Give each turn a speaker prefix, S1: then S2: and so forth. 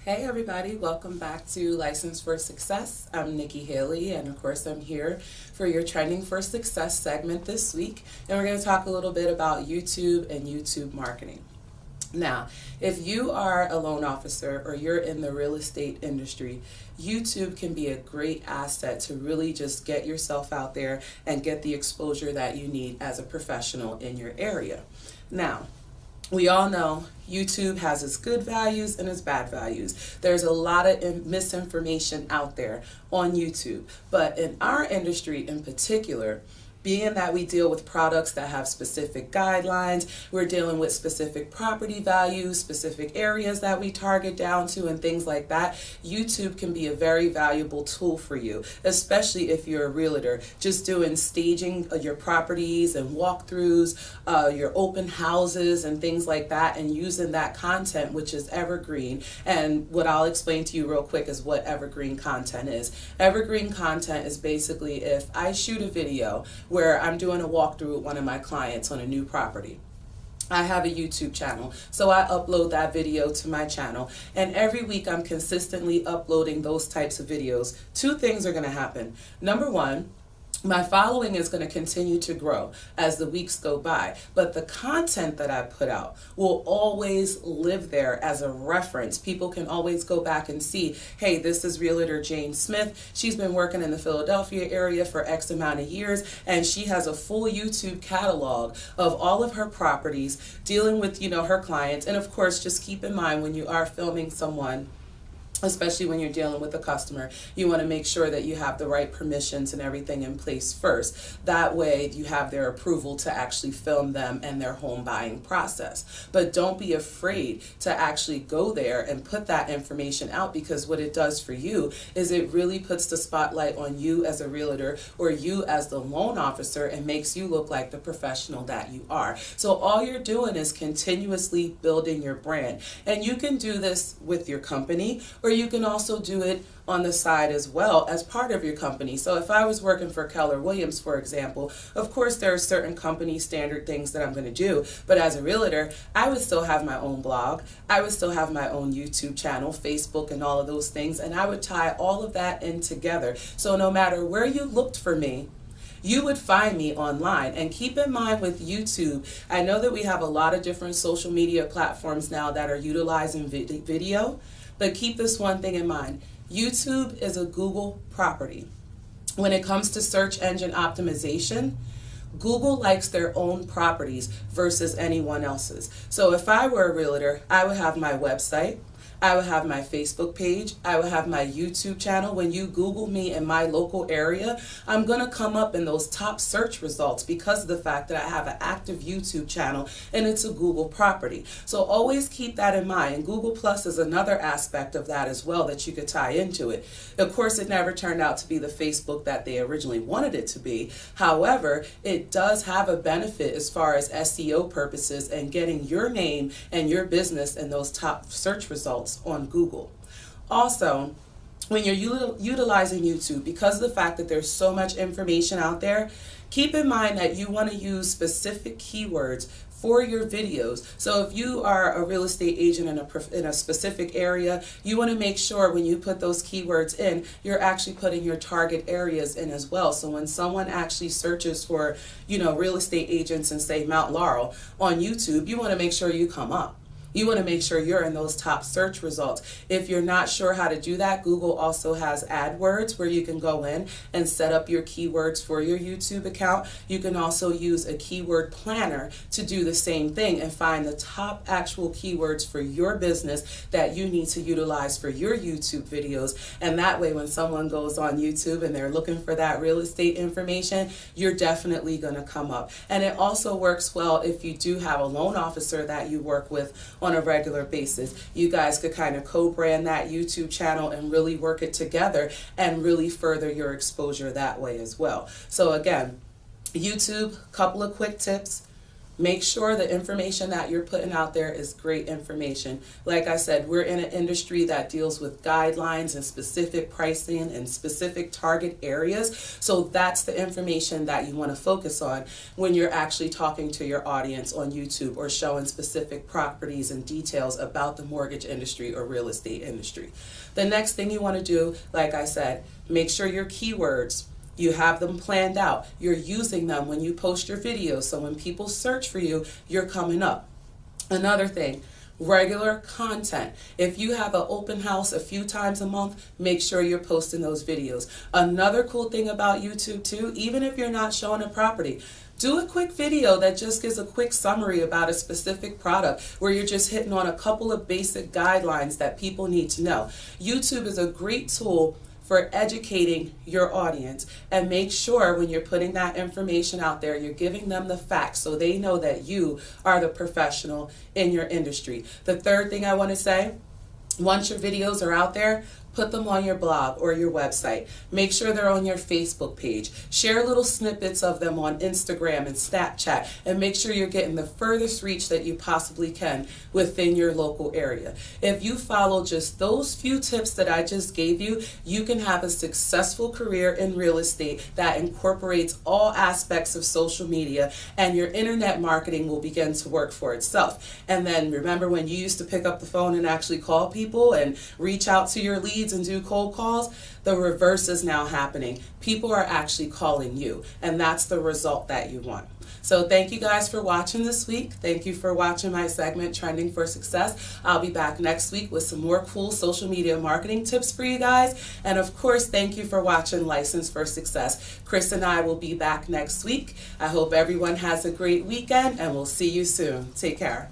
S1: Hey everybody, welcome back to License for Success. I'm Nikki Haley, and of course I'm here for your Trending for Success segment this week, and we're going to talk a little bit about YouTube and YouTube marketing. Now, if you are a loan officer or you're in the real estate industry, YouTube can be a great asset to really just get yourself out there and get the exposure that you need as a professional in your area. Now, we all know YouTube has its good values and its bad values. There's a lot of misinformation out there on YouTube, but in our industry in particular, being that we deal with products that have specific guidelines, we're dealing with specific property values, specific areas that we target down to, and things like that, YouTube can be a very valuable tool for you, especially if you're a realtor, just doing staging of your properties and walkthroughs, your open houses and things like that, and using that content, which is evergreen. And what I'll explain to you real quick is what evergreen content is. Evergreen content is basically if I shoot a video where I'm doing a walkthrough with one of my clients on a new property. I have a YouTube channel, so I upload that video to my channel, and every week I'm consistently uploading those types of videos. Two things are going to happen. Number one, my following is going to continue to grow as the weeks go by, but the content that I put out will always live there as a reference. People can always go back and see, hey, this is Realtor Jane Smith. She's been working in the Philadelphia area for X amount of years, and she has a full YouTube catalog of all of her properties dealing with, her clients. And of course, just keep in mind when you are filming someone, especially when you're dealing with a customer, you want to make sure that you have the right permissions and everything in place first. That way you have their approval to actually film them and their home buying process. But don't be afraid to actually go there and put that information out, because what it does for you is it really puts the spotlight on you as a realtor or you as the loan officer and makes you look like the professional that you are. So all you're doing is continuously building your brand. And you can do this with your company, or you can also do it on the side as well as part of your company. So if I was working for Keller Williams, for example, of course there are certain company standard things that I'm going to do, but as a realtor, I would still have my own blog, I would still have my own YouTube channel, Facebook, and all of those things, and I would tie all of that in together. So no matter where you looked for me, you would find me online. And keep in mind with YouTube, I know that we have a lot of different social media platforms now that are utilizing video, but keep this one thing in mind. YouTube is a Google property. When it comes to search engine optimization, Google likes their own properties versus anyone else's. So if I were a realtor, I would have my website, I would have my Facebook page, I would have my YouTube channel. When you Google me in my local area, I'm going to come up in those top search results because of the fact that I have an active YouTube channel and it's a Google property. So always keep that in mind. And Google Plus is another aspect of that as well that you could tie into it. Of course, it never turned out to be the Facebook that they originally wanted it to be. However, it does have a benefit as far as SEO purposes and getting your name and your business in those top search results on Google. Also, when you're utilizing YouTube, because of the fact that there's so much information out there, keep in mind that you want to use specific keywords for your videos. So if you are a real estate agent in a specific area, you want to make sure when you put those keywords in, you're actually putting your target areas in as well. So when someone actually searches for, real estate agents in, say, Mount Laurel on YouTube, you want to make sure you come up. You want to make sure you're in those top search results. If you're not sure how to do that, Google also has AdWords where you can go in and set up your keywords for your YouTube account. You can also use a keyword planner to do the same thing and find the top actual keywords for your business that you need to utilize for your YouTube videos. And that way, when someone goes on YouTube and they're looking for that real estate information, you're definitely going to come up. And it also works well if you do have a loan officer that you work with on a regular basis. You guys could kind of co-brand that YouTube channel and really work it together and really further your exposure that way as well. So again, YouTube, couple of quick tips. Make sure the information that you're putting out there is great information. Like I said, we're in an industry that deals with guidelines and specific pricing and specific target areas. So that's the information that you want to focus on when you're actually talking to your audience on YouTube or showing specific properties and details about the mortgage industry or real estate industry. The next thing you want to do, like I said, make sure your keywords, you have them planned out. You're using them when you post your videos, so when people search for you, you're coming up. Another thing, regular content. If you have an open house a few times a month, make sure you're posting those videos. Another cool thing about YouTube too, even if you're not showing a property, do a quick video that just gives a quick summary about a specific product where you're just hitting on a couple of basic guidelines that people need to know. YouTube is a great tool for educating your audience, and make sure when you're putting that information out there, you're giving them the facts so they know that you are the professional in your industry. The third thing I want to say, once your videos are out there, put them on your blog or your website. Make sure they're on your Facebook page. Share little snippets of them on Instagram and Snapchat, and make sure you're getting the furthest reach that you possibly can within your local area. If you follow just those few tips that I just gave you, you can have a successful career in real estate that incorporates all aspects of social media, and your internet marketing will begin to work for itself. And then remember when you used to pick up the phone and actually call people and reach out to your leads and do cold calls, the reverse is now happening. People are actually calling you, and that's the result that you want. So thank you guys for watching this week. Thank you for watching my segment, Trending for Success. I'll be back next week with some more cool social media marketing tips for you guys. And of course, thank you for watching License for Success. Chris and I will be back next week. I hope everyone has a great weekend, and we'll see you soon. Take care.